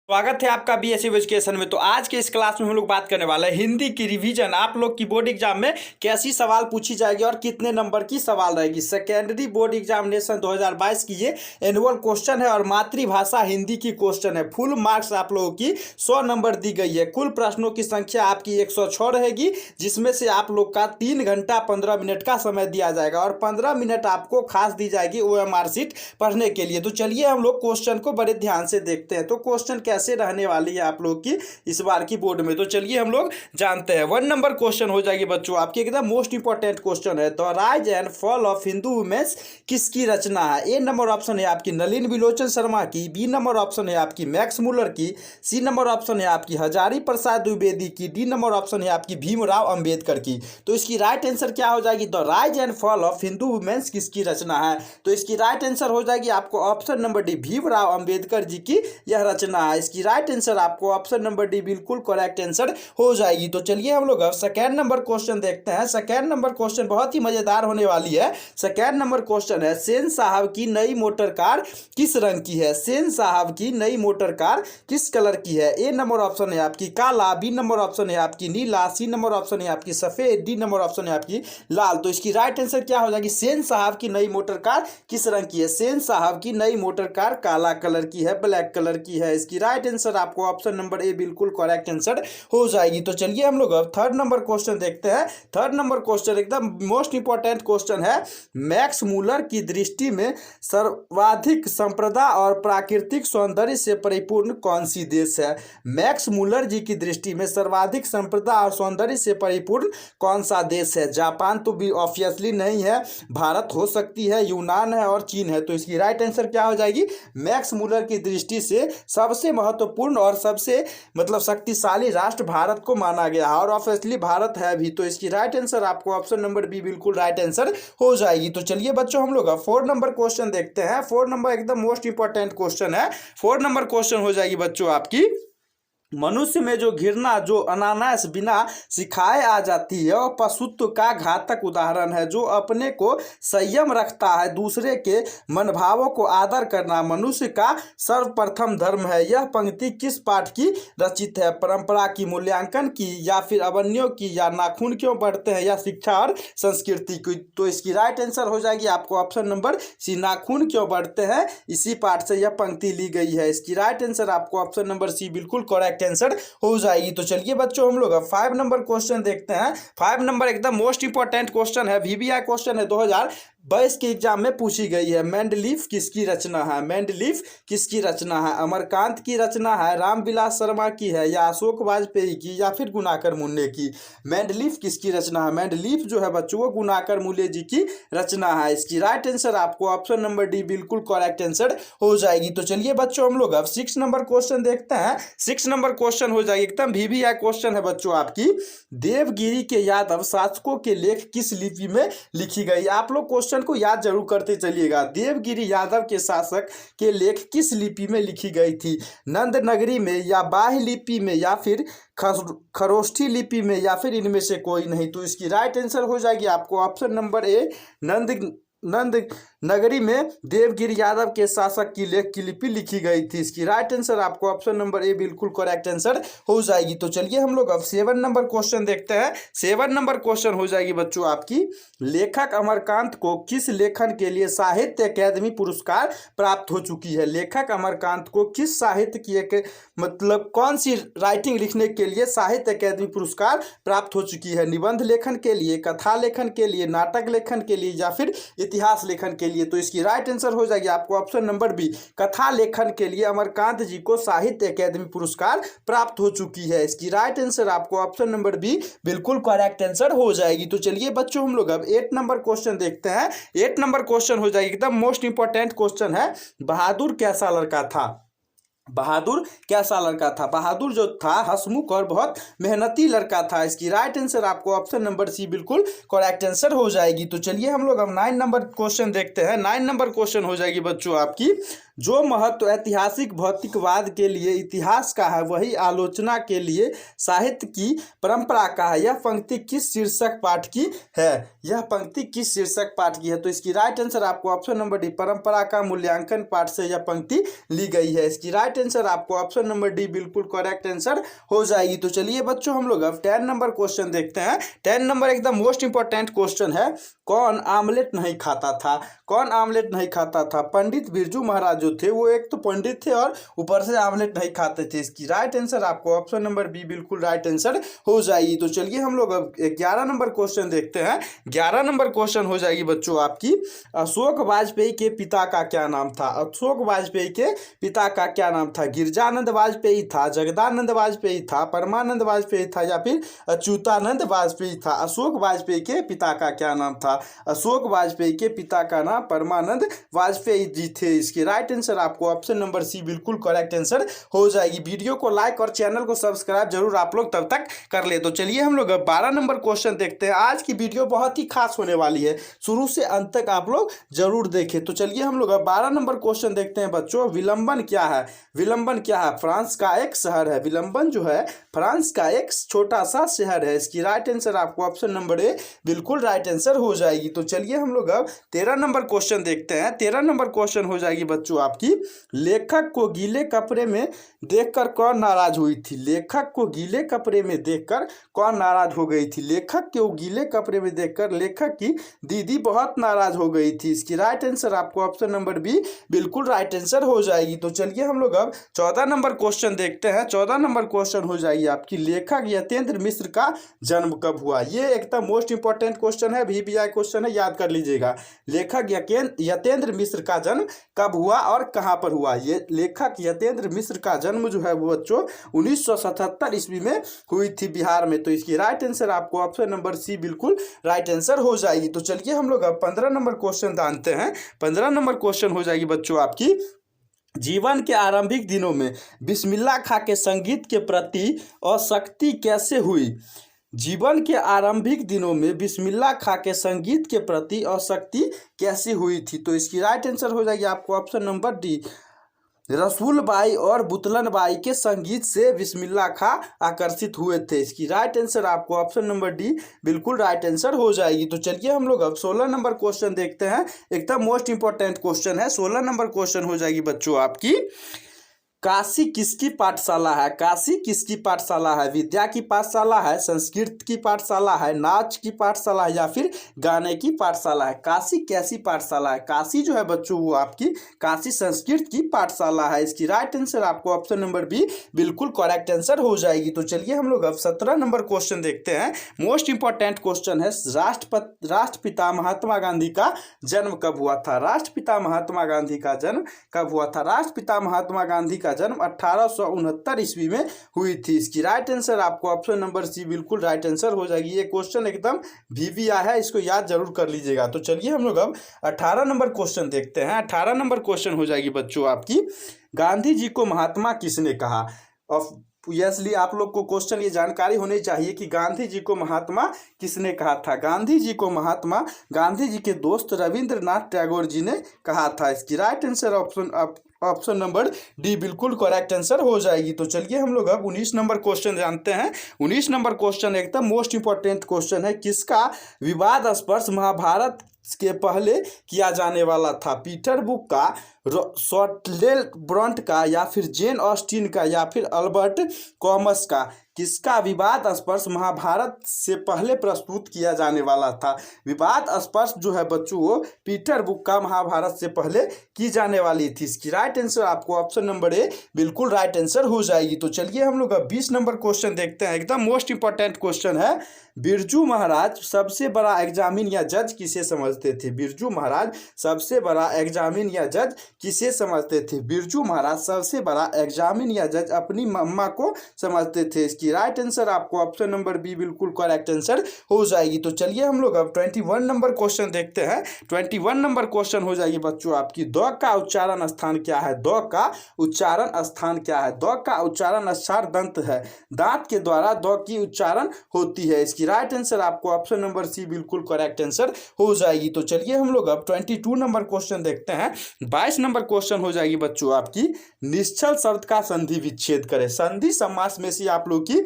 स्वागत है आपका बीएससी एजुकेशन में। तो आज के इस क्लास में हम लोग बात करने वाले हैं हिंदी की रिवीजन। आप लोग की बोर्ड एग्जाम में कैसी सवाल पूछी जाएगी और कितने नंबर की सवाल रहेगी। सेकेंडरी बोर्ड एग्जामिनेशन 2022 की ये एनुअल क्वेश्चन है और मातृभाषा हिंदी की क्वेश्चन है। फुल मार्क्स आप लोगों की 100 नंबर दी गई है। कुल प्रश्नों की संख्या आपकी 106 रहेगी, जिसमें से आप लोग का 3 घंटा 15 मिनट का समय दिया जाएगा और 15 मिनट आपको खास दी जाएगी OMR शीट पढ़ने के लिए। तो चलिए हम लोग क्वेश्चन को बड़े ध्यान से देखते हैं। तो क्वेश्चन कैसे रहने वाली है आप लोग की इस बार की बोर्ड में, तो चलिए हम लोग जानते हैं। 1 नंबर क्वेश्चन हो जाएगी बच्चों आपकी, एकदम मोस्ट इंपॉर्टेंट क्वेश्चन है। The rise and fall of Hindu women's किसकी रचना है। ए नंबर ऑप्शन है आपकी नलिन बिलोचन शर्मा की, बी नंबर ऑप्शन है आपकी मैक्स मुलर की, सी नंबर ऑप्शन है आपकी हजारी प्रसाद द्विवेदी की, डी नंबर ऑप्शन है आपकी भीमराव अंबेडकर की। तो इसकी राइट आंसर क्या हो जाएगी। The rise and fall of Hindu women's किसकी रचना है। तो इसकी राइट आंसर हो जाएगी आपको option number D, Bhimrao Ambedkar ji की यह रचना है। इसकी राइट आंसर आपको ऑप्शन नंबर डी बिल्कुल करेक्ट आंसर हो जाएगी। तो चलिए हम लोग अब सेकेंड नंबर क्वेश्चन देखते हैं। सेकेंड नंबर क्वेश्चन बहुत ही मजेदार होने वाली है। सेकेंड नंबर क्वेश्चन है सेन साहब की नई मोटर कार किस रंग की है। सेन साहब की नई मोटर कार किस कलर की है। ए नंबर ऑप्शन है आपकी काला, बी नंबर ऑप्शन है आपकी नीला, सी नंबर ऑप्शन है आपकी सफेद, डी नंबर ऑप्शन है आपकी लाल। तो इसकी राइट आंसर क्या हो जाएगी। सेन साहब की नई मोटर कार किस रंग की है। सेन साहब की नई मोटर कार काला कलर की है, ब्लैक कलर की है। इसकी राइट आंसर आपको ऑप्शन नंबर ए बिल्कुल करेक्ट आंसर हो जाएगी। तो चलिए हम लोग अब थर्ड नंबर क्वेश्चन देखते हैं। थर्ड नंबर क्वेश्चन एकदम मोस्ट इंपॉर्टेंट क्वेश्चन है। मैक्स मुलर की दृष्टि में सर्वाधिक संप्रदा और प्राकृतिक सौंदर्य से परिपूर्ण कौन सी देश है। मैक्स मुलर जी की दृष्टि में सर्वाधिक संप्रदा और सौंदर्य से परिपूर्ण कौन सा देश है। जापान तो भी ऑब्वियसली नहीं है, भारत हो सकती है, यूनान है और चीन है। तो इसकी राइट आंसर क्या हो जाएगी। मैक्स मुलर की दृष्टि से सबसे महत्वपूर्ण और सबसे शक्तिशाली राष्ट्र भारत को माना गया है और ऑब्वियसली भारत है भी। तो इसकी राइट आंसर आपको ऑप्शन नंबर बी बिल्कुल राइट आंसर हो जाएगी। तो चलिए बच्चों हम लोग 4 नंबर क्वेश्चन देखते हैं। 4 नंबर एकदम मोस्ट इंपॉर्टेंट क्वेश्चन है। 4 नंबर क्वेश्चन हो जाएगी बच्चों आपकी, मनुष्य में जो घृणा जो अनायास बिना सिखाए आ जाती है और पशुत्व का घातक उदाहरण है। जो अपने को संयम रखता है, दूसरे के मनभावों को आदर करना मनुष्य का सर्वप्रथम धर्म है। यह पंक्ति किस पाठ की रचित है। परंपरा की, मूल्यांकन की, या फिर अवन्यों की, या नाखून क्यों बढ़ते हैं, या शिक्षा और संस्कृति की। तो इसकी राइट आंसर हो जाएगी आपको ऑप्शन नंबर सी, नाखून क्यों बढ़ते हैं, इसी पाठ से यह पंक्ति ली गई है। इसकी राइट आंसर आपको ऑप्शन नंबर सी बिल्कुल करेक्ट आंसर हो जाएगी। तो चलिए बच्चों हम लोग अब 5 नंबर क्वेश्चन देखते हैं। 5 नंबर एकदम मोस्ट इंपॉर्टेंट क्वेश्चन है, VBI क्वेश्चन है, 2022 के एग्जाम में पूछी गई है। मेंडलीफ किसकी रचना है। मेंडलीफ किसकी रचना है। अमरकांत की रचना है, रामविलास शर्मा की है, या अशोक वाजपेयी की, या फिर गुणाकर मुन्ने की। मेंडलीफ किसकी रचना है। मेंडलीफ जो है बच्चों वो गुणाकर मुल्ले जी की रचना है। इसकी राइट आंसर आपको ऑप्शन नंबर डी बिल्कुल करेक्ट आंसर हो जाएगी। तो चलिए बच्चों हम लोग अब 6 नंबर क्वेश्चन देखते हैं। 6 नंबर क्वेश्चन हो जाएगी एकदम VBI क्वेश्चन है बच्चों आपकी, देवगिरी के यादव शासकों के लेख किस लिपि में लिखी गई। आप लोग क्वेश्चन को याद जरूर करते चलिएगा। देवगिरी यादव के शासक के लेख किस लिपि में लिखी गई थी। नंद नगरी में, या बाह्य लिपि में, या फिर खरोष्ठी लिपि में, या फिर इनमें से कोई नहीं। तो इसकी राइट आंसर हो जाएगी आपको ऑप्शन नंबर ए, नंद नगरी में देवगिरी यादव के शासक की लेख की लिपि लिखी गई थी। इसकी राइट आंसर आपको ऑप्शन नंबर ए बिल्कुल करेक्ट आंसर हो जाएगी। तो चलिए हम लोग अब 7 नंबर क्वेश्चन देखते हैं। 7 नंबर क्वेश्चन हो जाएगी बच्चों आपकी, लेखक अमरकांत को किस लेखन के लिए साहित्य अकादमी पुरस्कार प्राप्त हो चुकी है। लेखक अमरकांत को किस साहित्य की कौन सी राइटिंग लिखने के लिए साहित्य अकादमी पुरस्कार प्राप्त हो चुकी है। निबंध लेखन के लिए, कथा लेखन के लिए, नाटक लेखन के लिए, या फिर इतिहास लेखन के लिए। तो इसकी राइट आंसर हो जाएगी आपको ऑप्शन नंबर बी, कथा लेखन के लिए अमरकांत जी को साहित्य अकादमी पुरस्कार प्राप्त हो चुकी है। इसकी राइट आंसर आपको ऑप्शन नंबर बी बिल्कुल करेक्ट आंसर हो जाएगी। तो चलिए बच्चों हम लोग अब 8 नंबर क्वेश्चन देखते हैं। 8 नंबर क्वेश्चन हो जाएगी एकदम मोस्ट इंपॉर्टेंट क्वेश्चन है, बहादुर कैसा लड़का था। बहादुर कैसा लड़का था। बहादुर जो था हंसमुख और बहुत मेहनती लड़का था। इसकी राइट आंसर आपको ऑप्शन नंबर सी बिल्कुल करेक्ट आंसर हो जाएगी। तो चलिए हम लोग अब 9 नंबर क्वेश्चन देखते हैं। 9 नंबर क्वेश्चन हो जाएगी बच्चों आपकी, जो महत्व ऐतिहासिक भौतिकवाद के लिए इतिहास का है वही आलोचना के लिए साहित्य की परंपरा का है। यह पंक्ति किस शीर्षक पाठ की है? यह पंक्ति किस शीर्षक पाठ की है? तो इसकी राइट आंसर आपको ऑप्शन नंबर डी, परंपरा का मूल्यांकन पाठ से यह पंक्ति ली गई है। इसकी राइट आंसर आपको ऑप्शन नंबर डी बिल्कुल करेक्ट आंसर हो जाएगी। तो चलिए बच्चों हम लोग अब 10 नंबर क्वेश्चन देखते हैं। 10 नंबर एकदम मोस्ट इंपॉर्टेंट क्वेश्चन है। कौन आमलेट नहीं खाता था? कौन आमलेट नहीं खाता था? पंडित बिरजू महाराज जो थे वो एक तो पंडित थे और ऊपर से आमलेट नहीं खाते थे। इसकी राइट आंसर आपको ऑप्शन नंबर बी बिल्कुल राइट आंसर हो जाएगी। तो चलिए हम लोग अब 11 नंबर क्वेश्चन देखते हैं। 11 नंबर क्वेश्चन हो जाएगी बच्चों आपकी, अशोक वाजपेयी के पिता का क्या नाम था? अशोक वाजपेयी के पिता का क्या नाम था? गिरजानंद वाजपेयी था, जगदानंद वाजपेयी था, परमानंद वाजपेयी था या फिर अच्युतानंद वाजपेयी था? अशोक वाजपेयी के पिता का क्या नाम था? अशोक वाजपेयी के पिता का नाम परमानंद वाजपेयी जी थे। इसकी राइट आंसर आपको ऑप्शन नंबर सी बिल्कुल करेक्ट आंसर हो जाएगी। वीडियो को लाइक और चैनल को सब्सक्राइब जरूर आप लोग तब तक कर ले। तो चलिए हम लोग 12 नंबर क्वेश्चन देखते हैं। आज की वीडियो बहुत ही खास होने वाली है, शुरू से अंत तक आप लोग जरूर देखें। तो चलिए हम लोग 12 नंबर क्वेश्चन देखते हैं बच्चों। विलंबन क्या है? विलंबन क्या है? फ्रांस का एक शहर है। विलंबन जो है फ्रांस का एक छोटा सा शहर है। इसकी राइट आंसर आपको ऑप्शन नंबर ए बिल्कुल राइट आंसर हो जाएगी। तो चलिए हम लोग अब 13 नंबर क्वेश्चन देखते हैं। 13 नंबर क्वेश्चन हो जाएगी बच्चों आपकी, लेखक को गीले कपड़े में देखकर कौन नाराज हुई थी? लेखक को गीले कपड़े में देखकर कौन नाराज हो गई थी? लेखक को गीले कपड़े में देखकर लेखक की दीदी बहुत नाराज हो गई थी। इसकी राइट आंसर आपको ऑप्शन नंबर बी बिल्कुल राइट आंसर हो जाएगी। तो चलिए हम लोग अब 14 नंबर क्वेश्चन देखते हैं। 14 नंबर क्वेश्चन हो जाएगी आपकी, लेखक यतेंद्र मिश्र का जन्म कब हुआ? ये एकदम मोस्ट इंपॉर्टेंट क्वेश्चन है, VBI क्वेश्चन है, याद कर लीजिएगा। लेखक यतेंद्र मिश्र का जन्म कब हुआ और कहां पर हुआ? ये लेखक यतेंद्र मिश्र का जन्म जो है वो बच्चों 1977 ईस्वी में हुई थी बिहार में। तो इसकी राइट आंसर आपको ऑप्शन नंबर सी बिल्कुल राइट आंसर हो जाएगी। तो चलिए हम लोग अब 15 नंबर क्वेश्चन जानते हैं। 15 नंबर क्वेश्चन हो जाएगी बच्चों आपकी, जीवन के आरंभिक दिनों में बिस्मिल्लाह खां के संगीत के प्रति आसक्ति कैसे हुई? जीवन के आरंभिक दिनों में बिस्मिल्लाह खां के संगीत के प्रति आसक्ति कैसे हुई थी? तो इसकी राइट आंसर हो जाएगी आपको ऑप्शन नंबर डी, रसूल बाई और बुतलन बाई के संगीत से बिस्मिल्लाह खां आकर्षित हुए थे। इसकी राइट आंसर आपको ऑप्शन नंबर डी बिल्कुल राइट आंसर हो जाएगी। तो चलिए हम लोग अब 16 नंबर क्वेश्चन देखते हैं। एकदम मोस्ट इंपॉर्टेंट क्वेश्चन है। 16 नंबर क्वेश्चन हो जाएगी बच्चों आपकी, काशी किसकी पाठशाला है? काशी किसकी पाठशाला है? विद्या की पाठशाला है, संस्कृत की पाठशाला है, नाच की पाठशाला है या फिर गाने की पाठशाला है? काशी कैसी पाठशाला है? काशी जो है बच्चों वो आपकी काशी संस्कृत की पाठशाला है। इसकी राइट आंसर आपको ऑप्शन नंबर बी बिल्कुल करेक्ट आंसर हो जाएगी। तो चलिए हम लोग अब 17 नंबर क्वेश्चन देखते हैं। मोस्ट इंपॉर्टेंट क्वेश्चन है, राष्ट्रपिता महात्मा गांधी का जन्म कब हुआ था? राष्ट्रपिता महात्मा गांधी का जन्म कब हुआ था? राष्ट्रपिता महात्मा गांधी का जन्म 1869 ईस्वी में हुई थी। इसकी राइट आंसर आपको ऑप्शन नंबर सी बिल्कुल राइट आंसर हो जाएगी। ये क्वेश्चन एकदम VBI है, इसको याद जरूर कर लीजिएगा। तो चलिए हम लोग अब 18 नंबर क्वेश्चन देखते हैं। 18 नंबर क्वेश्चन हो जाएगी बच्चों आपकी, गांधी जी को महात्मा किसने कहा? ऑब्वियसली आप लोग को क्वेश्चन ये जानकारी होनी चाहिए कि गांधी जी को महात्मा किसने कहा था? गांधी जी को महात्मा गांधी जी के दोस्त रविंद्रनाथ टैगोर जी ने कहा था। इसकी right answer option number D बिल्कुल करेक्ट आंसर हो जाएगी। तो चलिए हम लोग अब 19 नंबर क्वेश्चन जानते हैं। 19 नंबर क्वेश्चन एकदम मोस्ट इंपॉर्टेंट क्वेश्चन है, किसका विवाद स्पर्श महाभारत के पहले किया जाने वाला था? पीटर बुक का, शॉर्टलेल ब्रंट का या फिर जेन ऑस्टिन का या फिर अल्बर्ट कॉमस का? किसका विवाद स्पर्श महाभारत से पहले प्रस्तुत किया जाने वाला था? विवाद स्पर्श जो है बच्चों वो पीटर बुक का महाभारत से पहले की जाने वाली थी। इसकी राइट आंसर आपको ऑप्शन नंबर ए बिल्कुल राइट आंसर हो जाएगी। तो चलिए हम लोग अब 20 नंबर क्वेश्चन देखते हैं। एकदम मोस्ट इंपॉर्टेंट क्वेश्चन है, बिरजू महाराज सबसे बड़ा एग्जामिन या जज किसे समझते थे? बिरजू महाराज सबसे बड़ा एग्जामिन या जज किसे समझते थे? बिरजू महाराज सबसे बड़ा एग्जामिन या जज अपनी मम्मा को समझते थे। इसकी राइट आंसर आपको ऑप्शन नंबर बी बिल्कुल करेक्ट आंसर हो जाएगी। तो चलिए हम लोग अब 21 नंबर क्वेश्चन देखते हैं। 21 नंबर क्वेश्चन हो जाएगी बच्चों आपकी, द का उच्चारण स्थान क्या है? द का उच्चारण स्थान क्या है? द का उच्चारण अक्षर दंत है, दांत के द्वारा द की उच्चारण होती है। इसकी राइट आंसर आपको ऑप्शन नंबर सी बिल्कुल करेक्ट आंसर हो जाएगी। तो चलिए हम लोग अब 22 नंबर क्वेश्चन देखते हैं। 22 नंबर नंबर क्वेश्चन हो जाएगी बच्चों आपकी, निश्चल शब्द का संधि विच्छेद करें। संधि समास में से आप लोग की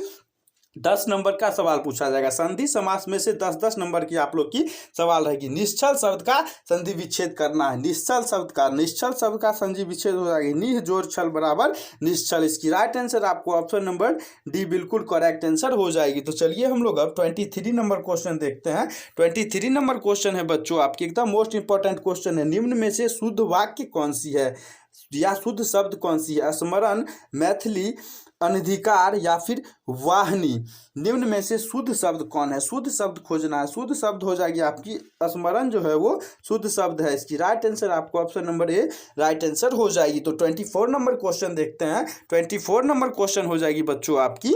10 नंबर का सवाल पूछा जाएगा। संधि समास में से 10-10 नंबर की आप लोग की सवाल रहेगी। निश्चल शब्द का संधि विच्छेद करना है। निश्चल शब्द का संधि विच्छेद हो जाएगी, निह जोड़ छल बराबर निश्चल। इसकी राइट आंसर आपको ऑप्शन नंबर डी बिल्कुल करेक्ट आंसर हो जाएगी। तो चलिए हम लोग अब 23 नंबर क्वेश्चन देखते हैं। 23 नंबर क्वेश्चन है बच्चों आपकी एकदम मोस्ट इंपॉर्टेंट क्वेश्चन है। निम्न में से शुद्ध वाक्य कौन सी है या शुद्ध शब्द कौन सी है? स्मरण, मैथिली, अनधिकार या फिर वाहनी। निम्न में से शुद्ध शब्द कौन है? शुद्ध शब्द खोजना है। शुद्ध शब्द हो जाएगी आपकी स्मरण जो है वो शुद्ध शब्द है। इसकी राइट आंसर आपको option number A right answer हो जाएगी। तो 24 नंबर क्वेश्चन देखते हैं। 24 नंबर क्वेश्चन हो जाएगी बच्चों आपकी,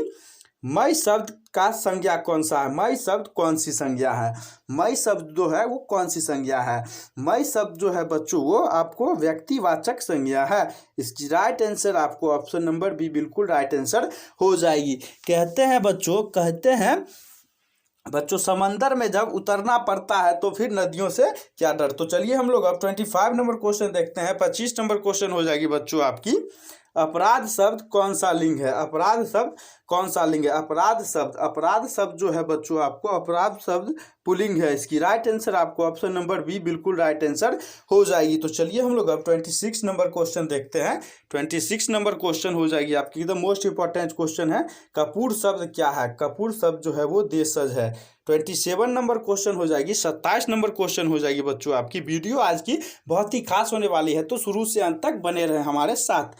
मई शब्द का संज्ञा कौन सा है? मई शब्द कौन सी संज्ञा है? मई शब्द जो है वो कौन सी संज्ञा है? मई शब्द जो है बच्चों वो आपको व्यक्तिवाचक संज्ञा है। इसकी राइट आंसर आपको ऑप्शन नंबर बी बिल्कुल राइट आंसर हो जाएगी। कहते हैं बच्चों समंदर में जब उतरना पड़ता है तो फिर नदियों से क्या डर। तो चलिए हम लोग अब 25 नंबर क्वेश्चन देखते हैं। 25 नंबर क्वेश्चन हो जाएगी बच्चों आपकी, अपराध शब्द कौन सा लिंग है? अपराध शब्द कौन सा लिंग है? अपराध शब्द जो है बच्चों आपको अपराध शब्द पुल्लिंग है। इसकी राइट आंसर आपको ऑप्शन नंबर बी बिल्कुल राइट आंसर हो जाएगी। तो चलिए हम लोग अब 26 नंबर क्वेश्चन देखते हैं। 26 नंबर क्वेश्चन हो जाएगी आपकी एकदम मोस्ट इंपॉर्टेंट क्वेश्चन है। कपूर शब्द क्या है? कपूर शब्द जो है वो देशज है। 27 नंबर क्वेश्चन हो जाएगी। 27 नंबर क्वेश्चन हो जाएगी बच्चों आपकी। वीडियो आज की बहुत ही खास होने वाली है, तो शुरू से अंत तक बने रहे हमारे साथ।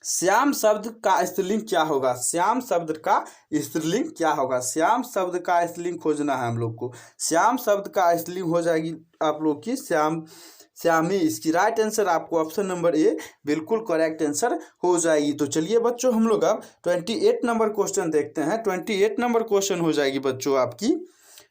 श्याम शब्द का स्त्रीलिंग क्या होगा? श्याम शब्द का स्त्रीलिंग क्या होगा? श्याम शब्द का स्त्रीलिंग खोजना है हम लोग को। श्याम शब्द का स्त्रीलिंग हो जाएगी आप लोग की श्यामी। इसकी राइट आंसर आपको ऑप्शन नंबर ए बिल्कुल करेक्ट आंसर हो जाएगी। तो चलिए बच्चों हम लोग अब 28 नंबर क्वेश्चन देखते हैं। 28 नंबर क्वेश्चन हो जाएगी बच्चों आपकी,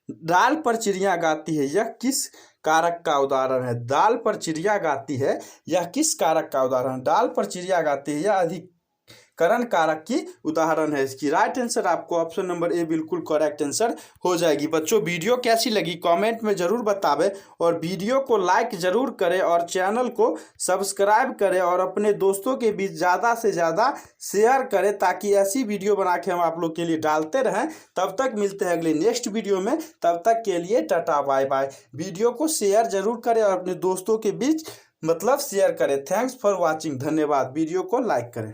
डाल पर चिड़िया गाती है यह किस कारक का उदाहरण है? डाल पर चिड़िया गाती है यह किस कारक का उदाहरण है? डाल पर चिड़िया गाती है यह अधिकरण कारक की उदाहरण है। इसकी राइट आंसर आपको ऑप्शन नंबर ए बिल्कुल करेक्ट आंसर हो जाएगी। बच्चों वीडियो कैसी लगी कमेंट में जरूर बतावें, और वीडियो को लाइक जरूर करें और चैनल को सब्सक्राइब करें और अपने दोस्तों के बीच ज़्यादा से ज़्यादा शेयर करें, ताकि ऐसी वीडियो बना के हम आप लोग के लिए डालते रहें। तब तक मिलते हैं अगले नेक्स्ट वीडियो में, तब तक के लिए टाटा बाय बाय। वीडियो को शेयर जरूर करें और अपने दोस्तों के बीच शेयर करें। थैंक्स फॉर वॉचिंग, धन्यवाद। वीडियो को लाइक करें।